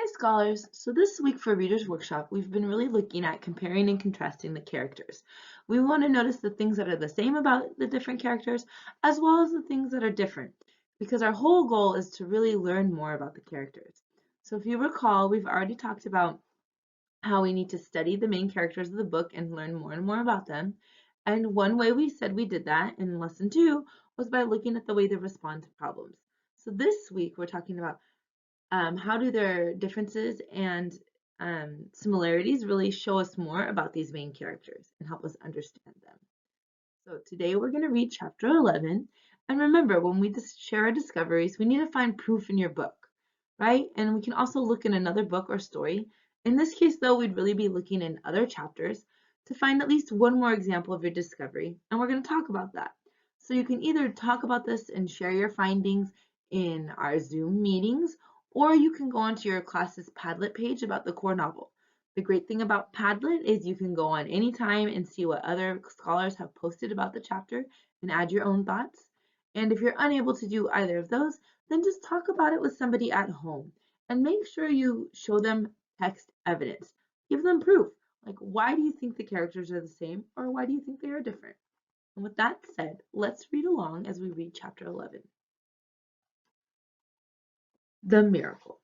Hi scholars! So this week for Reader's Workshop, we've been really looking at comparing and contrasting the characters. We want to notice the things that are the same about the different characters, as well as the things that are different, because our whole goal is to really learn more about the characters. So if you recall, we've already talked about how we need to study the main characters of the book and learn more and more about them. And one way we said we did that in lesson 2 was by looking at the way they respond to problems. So this week we're talking about how do their differences and similarities really show us more about these main characters and help us understand them. So today we're going to read chapter 11. And remember, when we share our discoveries, we need to find proof in your book, right? And we can also look in another book or story. In this case, though, we'd really be looking in other chapters to find at least one more example of your discovery. And we're going to talk about that. So you can either talk about this and share your findings in our Zoom meetings, or you can go onto your class's Padlet page about the core novel. The great thing about Padlet is you can go on anytime and see what other scholars have posted about the chapter and add your own thoughts. And if you're unable to do either of those, then just talk about it with somebody at home and make sure you show them text evidence. Give them proof. Like, why do you think the characters are the same, or why do you think they are different? And with that said, let's read along as we read chapter 11. The Miracle.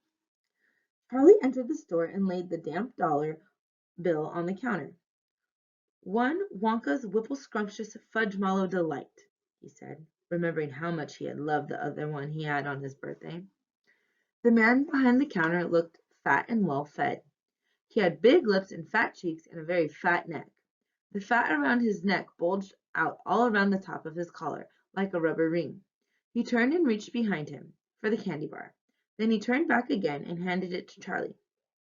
Charlie entered the store and laid the damp dollar bill on the counter. "One Wonka's Whipple Scrumptious Fudge Mallow Delight," he said, remembering how much he had loved the other one he had on his birthday. The man behind the counter looked fat and well fed. He had big lips and fat cheeks and a very fat neck. The fat around his neck bulged out all around the top of his collar, like a rubber ring. He turned and reached behind him for the candy bar. Then he turned back again and handed it to Charlie.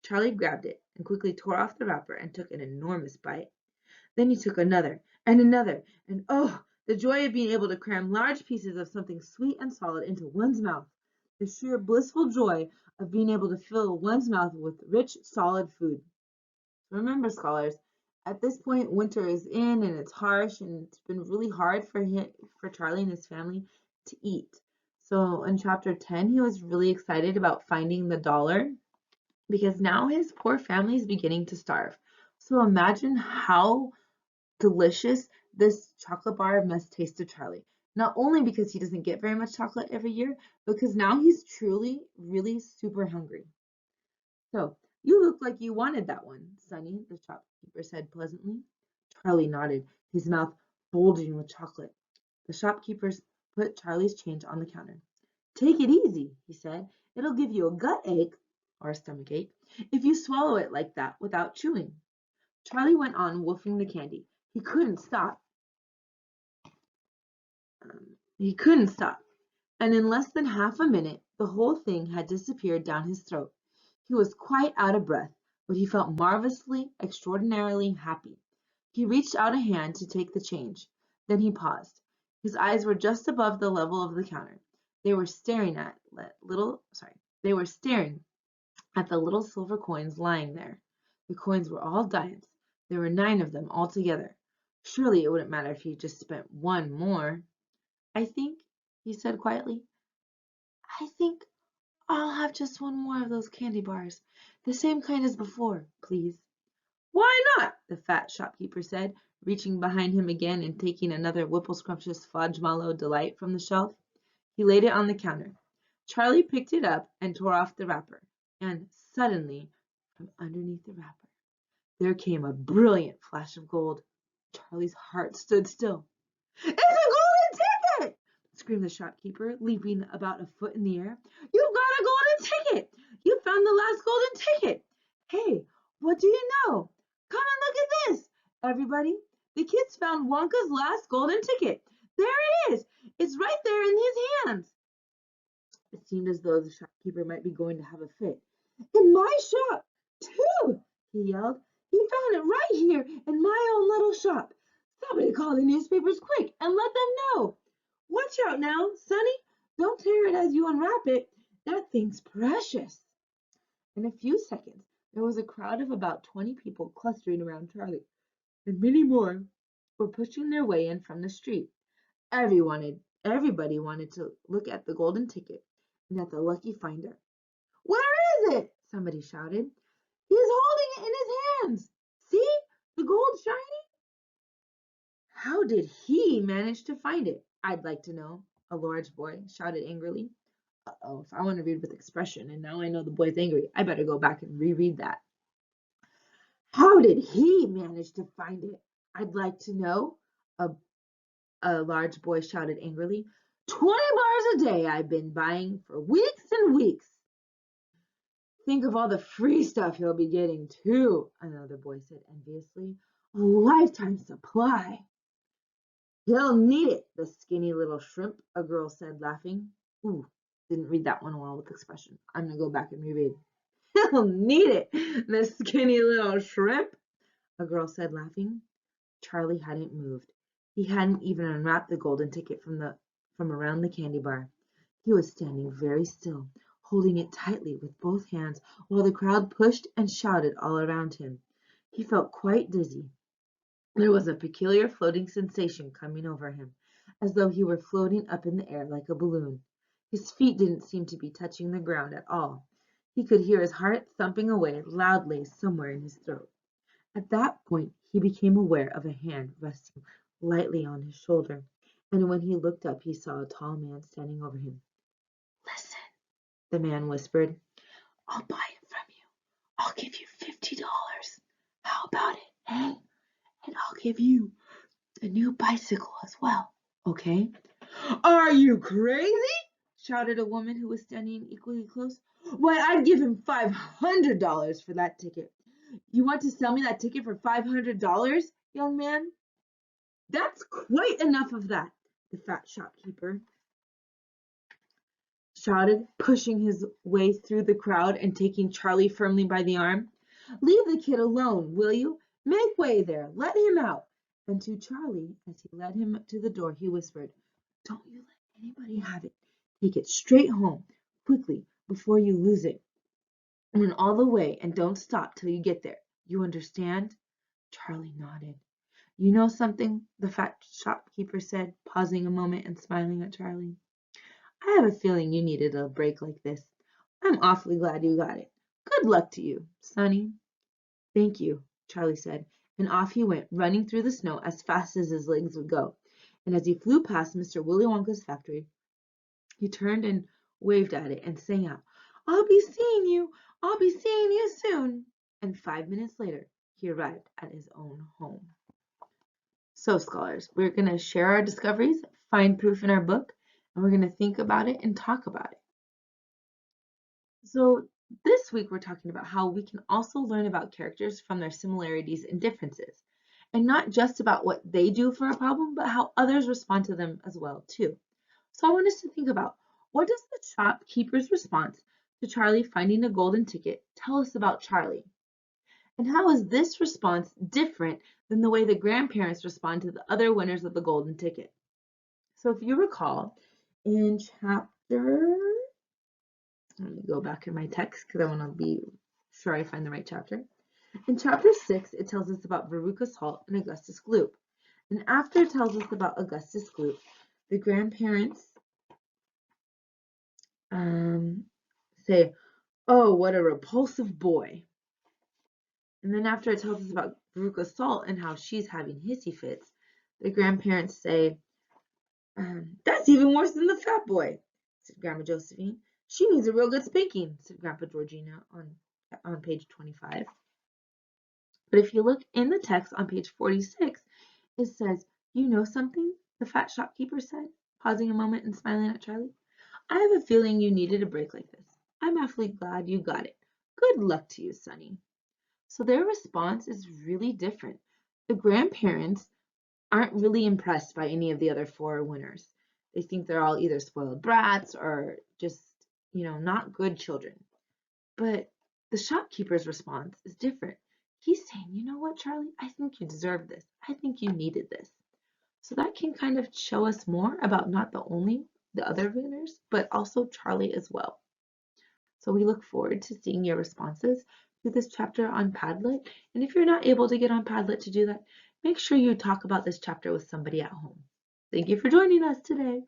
Charlie grabbed it and quickly tore off the wrapper and took an enormous bite. Then he took another, and oh, the joy of being able to cram large pieces of something sweet and solid into one's mouth. The sheer blissful joy of being able to fill one's mouth with rich, solid food. Remember, scholars, at this point, winter is in and it's harsh, and it's been really hard for Charlie and his family to eat. So in chapter 10, he was really excited about finding the dollar because now his poor family is beginning to starve. So imagine how delicious this chocolate bar must taste to Charlie. Not only because he doesn't get very much chocolate every year, but because now he's truly, really super hungry. So, you look like you wanted that one, Sonny, the shopkeeper said pleasantly. Charlie nodded, his mouth bulging with chocolate. The shopkeeper put Charlie's change on the counter. "Take it easy," he said. "It'll give you a gut ache, or a stomach ache, if you swallow it like that without chewing." Charlie went on wolfing the candy. He couldn't stop. He couldn't stop, and in less than half a minute the whole thing had disappeared down his throat. He was quite out of breath, but he felt marvelously, extraordinarily happy. He reached out a hand to take the change. Then he paused. His eyes were just above the level of the counter. They were staring at they were staring at the little silver coins lying there. The coins were all dimes. There were 9 of them altogether. Surely it wouldn't matter if he just spent one more. "I think," he said quietly, "I think I'll have just one more of those candy bars, the same kind as before, please." "Why not?" the fat shopkeeper said, reaching behind him again and taking another Whipple Scrumptious Fudge Mallow Delight from the shelf. He laid it on the counter. Charlie picked it up and tore off the wrapper, and suddenly, from underneath the wrapper, there came a brilliant flash of gold. Charlie's heart stood still. "It's a golden ticket!" screamed the shopkeeper, leaping about a foot in the air. "You've got a golden ticket! You found the last golden ticket! Hey, what do you know? Come and look at this, everybody! The kids found Wonka's last golden ticket! There it is! It's right there in his hands!" It seemed as though the shopkeeper might be going to have a fit. "In my shop, too!" he yelled. "He found it right here in my own little shop. Somebody call the newspapers quick and let them know. Watch out now, Sonny. Don't tear it as you unwrap it. That thing's precious." In a few seconds, there was a crowd of about 20 people clustering around Charlie, and many more were pushing their way in from the street. Everybody wanted to look at the golden ticket and at the lucky finder. "Where is it?" somebody shouted. He's holding it in his hands. See? The gold's shiny. How did he manage to find it? I'd like to know, a large boy shouted angrily. Uh-oh, if I want to read with expression and now I know the boy's angry, I better go back and reread that. How did he manage to find it? I'd like to know, a large boy shouted angrily. 20 bars a day I've been buying for weeks and weeks. Think of all the free stuff he'll be getting, too, another boy said enviously. A lifetime supply. He'll need it, the skinny little shrimp, a girl said, laughing. Ooh, didn't read that one well with expression. I'm going to go back and reread. He'll need it, the skinny little shrimp, a girl said, laughing. Charlie hadn't moved. He hadn't even unwrapped the golden ticket from around the candy bar. He was standing very still, holding it tightly with both hands while the crowd pushed and shouted all around him. He felt quite dizzy. There was a peculiar floating sensation coming over him, as though he were floating up in the air like a balloon. His feet didn't seem to be touching the ground at all. He could hear his heart thumping away loudly somewhere in his throat. At that point he became aware of a hand resting lightly on his shoulder, and when he looked up he saw a tall man standing over him. Listen, the man whispered. I'll buy it from you. I'll give you $50. How about it, eh? And I'll give you a new bicycle as well, okay? Are you crazy? Shouted a woman who was standing equally close. Why, I'd give him $500 for that ticket. You want to sell me that ticket for $500, young man? That's quite enough of that, the fat shopkeeper shouted, pushing his way through the crowd and taking Charlie firmly by the arm. Leave the kid alone, will you? Make way there. Let him out. And to Charlie, as he led him to the door, he whispered, Don't you let anybody have it. Take it straight home, quickly, before you lose it. Run all the way and don't stop till you get there. You understand? Charlie nodded. You know something? The fat shopkeeper said, pausing a moment and smiling at Charlie. I have a feeling you needed a break like this. I'm awfully glad you got it. Good luck to you, Sonny. Thank you, Charlie said, and off he went, running through the snow as fast as his legs would go. And as he flew past Mr. Willy Wonka's factory, he turned and waved at it and sang out, I'll be seeing you. I'll be seeing you soon. And 5 minutes later, he arrived at his own home. So, scholars, we're going to share our discoveries, find proof in our book, and we're going to think about it and talk about it. So, this week we're talking about how we can also learn about characters from their similarities and differences, and not just about what they do for a problem, but how others respond to them as well, too. So I want us to think about, what does the shopkeeper's response to Charlie finding a golden ticket tell us about Charlie? And how is this response different than the way the grandparents respond to the other winners of the golden ticket? So if you recall, in chapter, let me go back in my text because I want to be sure I find the right chapter. In chapter 6, it tells us about Veruca Salt and Augustus Gloop. And after it tells us about Augustus Gloop, the grandparents say, oh, what a repulsive boy. And then after it tells us about Veruca Salt and how she's having hissy fits, the grandparents say, that's even worse than the fat boy, said Grandma Josephine. She needs a real good spanking, said Grandpa Georgina on page 25. But if you look in the text on page 46, it says, you know something? The fat shopkeeper said, pausing a moment and smiling at Charlie. I have a feeling you needed a break like this. I'm awfully glad you got it. Good luck to you, Sonny. So their response is really different. The grandparents aren't really impressed by any of the other 4 winners. They think they're all either spoiled brats or just, not good children. But the shopkeeper's response is different. He's saying, you know what, Charlie? I think you deserve this. I think you needed this. So that can kind of show us more about not only the other winners, but also Charlie as well. So we look forward to seeing your responses to this chapter on Padlet. And if you're not able to get on Padlet to do that, make sure you talk about this chapter with somebody at home. Thank you for joining us today.